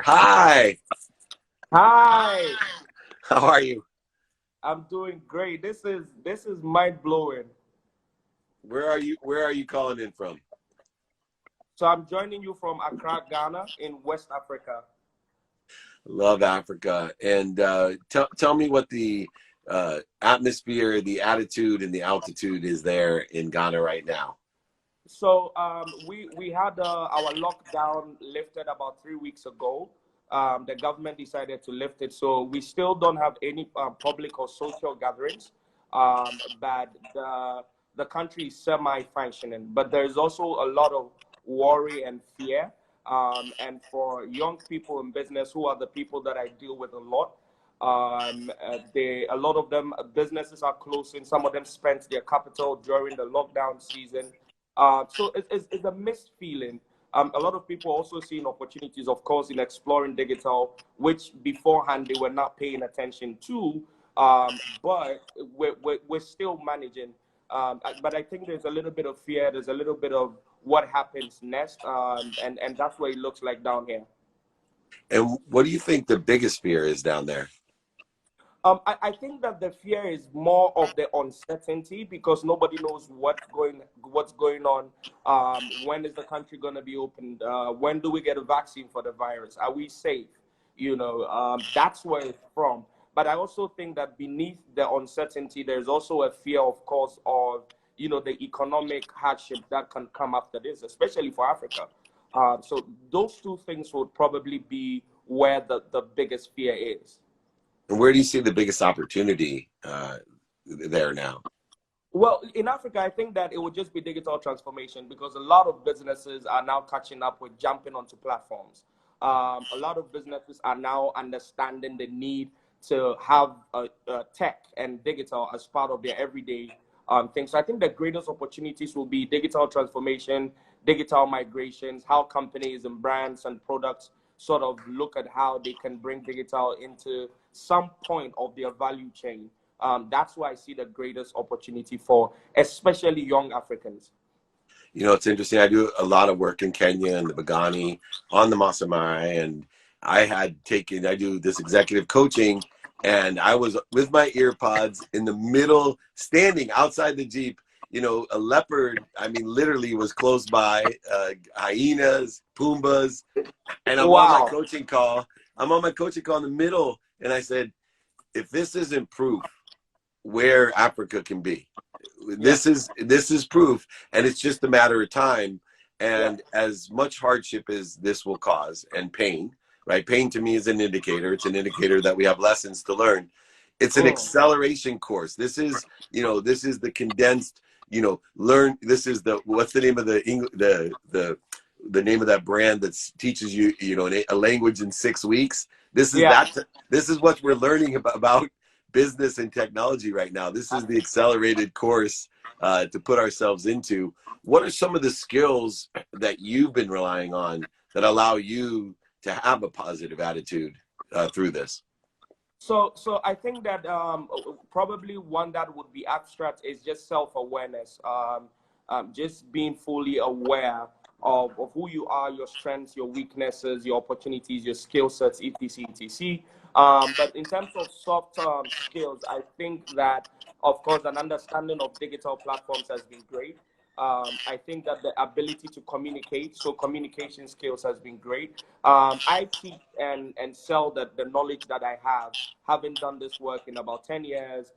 Hi, Hi, how are you? I'm doing great. This is mind blowing. Where are you calling in from? So I'm joining you from Accra, Ghana, in West Africa. Love Africa. And tell me what the atmosphere, the attitude, and the altitude is there in Ghana right now. So we had our lockdown lifted about 3 weeks ago. The government decided to lift it, so we still don't have any public or social gatherings. But the country is semi-functioning. But there is also a lot of worry and fear. And for young people in business, who are the people that I deal with a lot, a lot of them businesses are closing. Some of them spent their capital during the lockdown season, so it's a mixed feeling. A lot of people also seeing opportunities, of course, in exploring digital, which beforehand they were not paying attention to. But we're still managing. But I think there's a little bit of fear. There's a little bit of what happens next, and that's what it looks like down here. And what do you think the biggest fear is down there? I think that the fear is more of the uncertainty because nobody knows what's going on. When is the country going to be opened? When do we get a vaccine for the virus? Are we safe? That's where it's from. But I also think that beneath the uncertainty, there's also a fear, of course, of the economic hardship that can come after this, especially for Africa. So those two things would probably be where the biggest fear is. And where do you see the biggest opportunity there now? Well, in Africa, I think that it would just be digital transformation because a lot of businesses are now catching up with jumping onto platforms. A lot of businesses are now understanding the need to have tech and digital as part of their everyday thing. So I think the greatest opportunities will be digital transformation, digital migrations, how companies and brands and products sort of look at how they can bring digital into some point of their value chain. That's why I see the greatest opportunity for especially young Africans. It's interesting. I do a lot of work in Kenya and the Bagani on the Maasai, and I do this executive coaching, and I was with my ear pods in the middle, standing outside the Jeep. A leopard, I mean, literally was close by, hyenas, pumbas, and I'm on my Wow. coaching call. I'm on my coaching call in the middle, and I said, if this isn't proof where Africa can be. Yeah. This is proof, and it's just a matter of time. Yeah. And as much hardship as this will cause and pain, right? Pain to me is an indicator. It's an indicator that we have lessons to learn. It's an Mm. acceleration course. This is the condensed, learn. This is the what's the name of the name of that brand that teaches you, a language in 6 weeks. This is Yeah. that. This is what we're learning about business and technology right now. This is the accelerated course to put ourselves into. What are some of the skills that you've been relying on that allow you to have a positive attitude through this? So I think that probably one that would be abstract is just self-awareness. Just being fully aware of who you are, your strengths, your weaknesses, your opportunities, your skill sets, etc., etc. But in terms of soft skills, I think that, of course, an understanding of digital platforms has been great. I think that the ability to communicate, so communication skills has been great. I teach and sell the knowledge that I have, having done this work in about 10 years,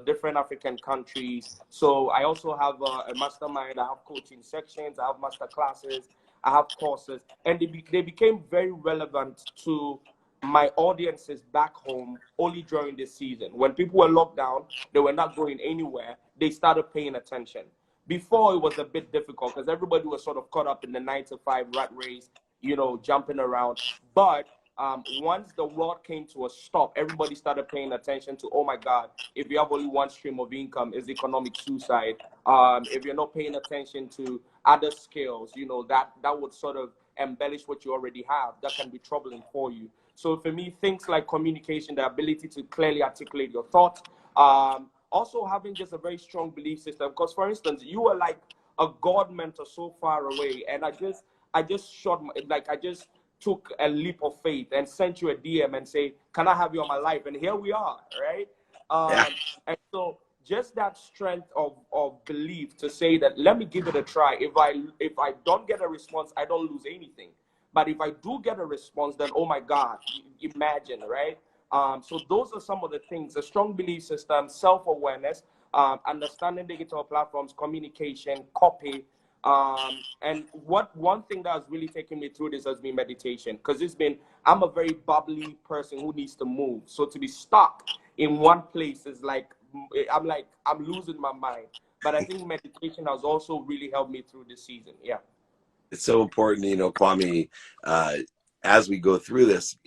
different African countries. So I also have a mastermind. I have coaching sections. I have master classes. I have courses. And they became very relevant to my audiences back home only during this season. When people were locked down, they were not going anywhere. They started paying attention. Before it was a bit difficult because everybody was sort of caught up in the 9 to 5 rat race, jumping around. But once the world came to a stop, everybody started paying attention to, oh my God, if you have only one stream of income, is economic suicide. If you're not paying attention to other skills, that would sort of embellish what you already have. That can be troubling for you. So for me, things like communication, the ability to clearly articulate your thoughts, also having just a very strong belief system. Because for instance, you were like a god mentor so far away, and I just shot like I just took a leap of faith and sent you a DM and say, "Can I have you on my life?" And here we are, right? Yeah. And so just that strength of belief to say that, let me give it a try. If I don't get a response, I don't lose anything. But if I do get a response, then oh my God, imagine, right? So those are some of the things: a strong belief system, self-awareness, understanding digital platforms, communication, copy. And one thing that has really taken me through this has been meditation, because I'm a very bubbly person who needs to move. So to be stuck in one place is like I'm losing my mind. But I think meditation has also really helped me through this season. Yeah. It's so important, Kwame, as we go through this,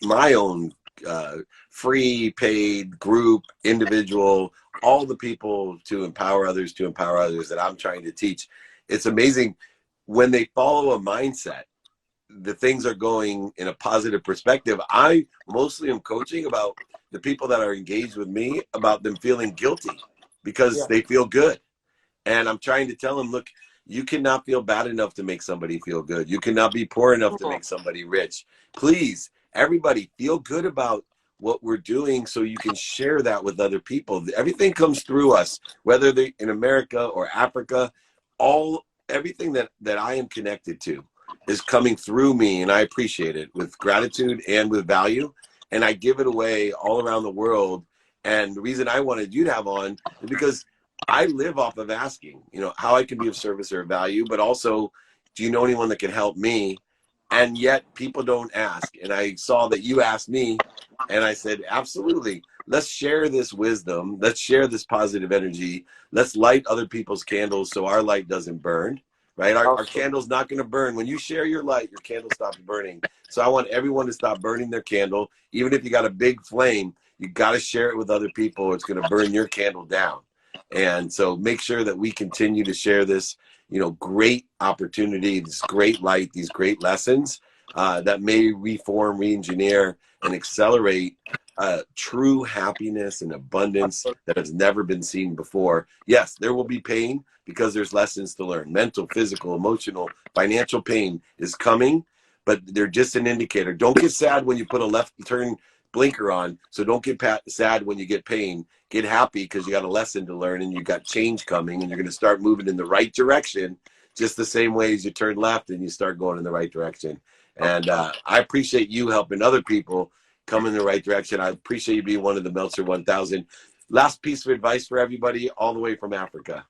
my own free, paid, group, individual, all the people to empower others that I'm trying to teach. It's amazing when they follow a mindset, the things are going in a positive perspective. I mostly am coaching about the people that are engaged with me, about them feeling guilty because Yeah. they feel good. And I'm trying to tell them, look, you cannot feel bad enough to make somebody feel good. You cannot be poor enough to make somebody rich. Please, everybody, feel good about what we're doing so you can share that with other people. Everything comes through us, whether they're in America or Africa, everything that I am connected to is coming through me, and I appreciate it with gratitude and with value. And I give it away all around the world. And the reason I wanted you to have on is because I live off of asking, how I can be of service or of value, but also, do you know anyone that can help me? And yet people don't ask. And I saw that you asked me, and I said, absolutely. Let's share this wisdom. Let's share this positive energy. Let's light other people's candles so our light doesn't burn, right? Our candle's not going to burn. When you share your light, your candle stops burning. So I want everyone to stop burning their candle. Even if you got a big flame, you got to share it with other people, or it's going to burn your candle down. And so make sure that we continue to share this, great opportunity, this great light, these great lessons that may reform, re-engineer, and accelerate true happiness and abundance that has never been seen before. Yes, there will be pain because there's lessons to learn. Mental, physical, emotional, financial pain is coming, but they're just an indicator. Don't get sad when you put a left turn blinker on. So don't get sad when you get pain. Get happy because you got a lesson to learn and you got change coming, and you're going to start moving in the right direction, just the same way as you turn left and you start going in the right direction. And I appreciate you helping other people come in the right direction. I appreciate you being one of the Meltzer 1000. Last piece of advice for everybody all the way from Africa.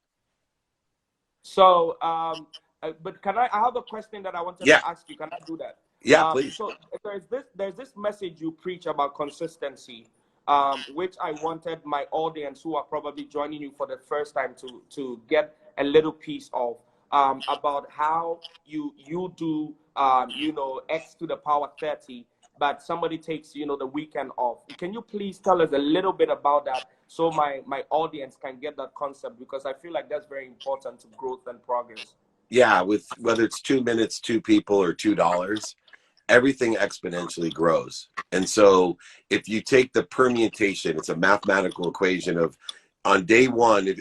So, but I have a question that I wanted to ask you. Can I do that? Yeah, please. So there's this message you preach about consistency, which I wanted my audience, who are probably joining you for the first time, to get a little piece of, about how you do X to the power 30, but somebody takes the weekend off. Can you please tell us a little bit about that, so my audience can get that concept, because I feel like that's very important to growth and progress. Yeah, with whether it's 2 minutes, 2 people, or $2, everything exponentially grows. And so if you take the permutation, it's a mathematical equation of, on day one,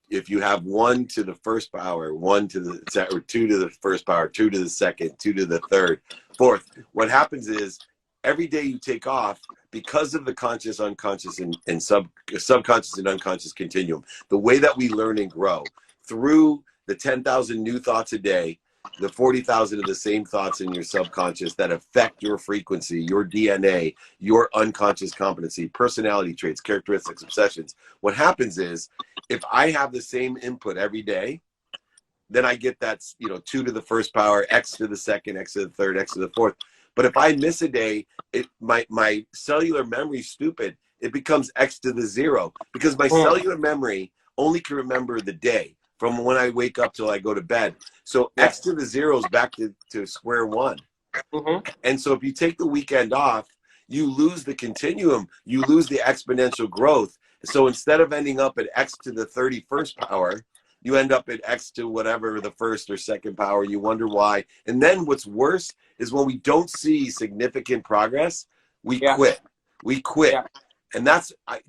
if you have 1 to the first power, 1 to the, or 2 to the first power, 2 to the second, 2 to the third, fourth, what happens is every day you take off, because of the conscious, unconscious, and subconscious and unconscious continuum, the way that we learn and grow through the 10,000 new thoughts a day, the 40,000 of the same thoughts in your subconscious that affect your frequency, your DNA, your unconscious competency, personality traits, characteristics, obsessions. What happens is, if I have the same input every day, then I get that, 2 to the first power, X to the second, X to the third, X to the fourth. But if I miss a day, my cellular memory is stupid. It becomes X to the 0, because my cellular memory only can remember the day from when I wake up till I go to bed. So X to the 0 is back to square one. And so if you take the weekend off, you lose the continuum, you lose the exponential growth. So instead of ending up at X to the 31st power, you end up at X to whatever the first or second power. You wonder why. And then what's worse is when we don't see significant progress, we quit. We quit. And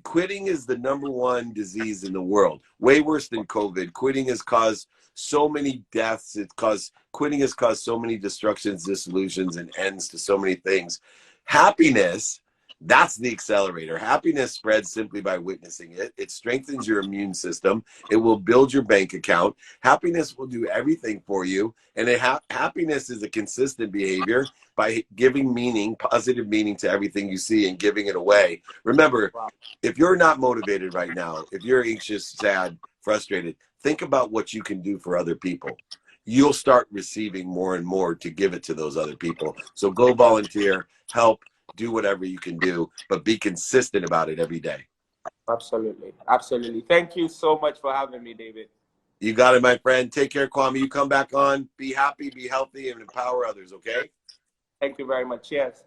quitting is the #1 disease in the world, way worse than COVID. Quitting has caused so many deaths. Quitting has caused so many destructions, dissolutions, and ends to so many things. Happiness, that's the accelerator. Happiness spreads simply by witnessing it. It strengthens your immune system. It will build your bank account. Happiness will do everything for you. And happiness is a consistent behavior by giving meaning, positive meaning to everything you see and giving it away. Remember, Wow. if you're not motivated right now, if you're anxious, sad, frustrated, think about what you can do for other people. You'll start receiving more and more to give it to those other people. So go volunteer, help, do whatever you can do, but be consistent about it every day. Absolutely. Absolutely. Thank you so much for having me, David. You got it, my friend. Take care, Kwame. You come back on. Be happy, be healthy, and empower others, okay? Thank you very much. Cheers.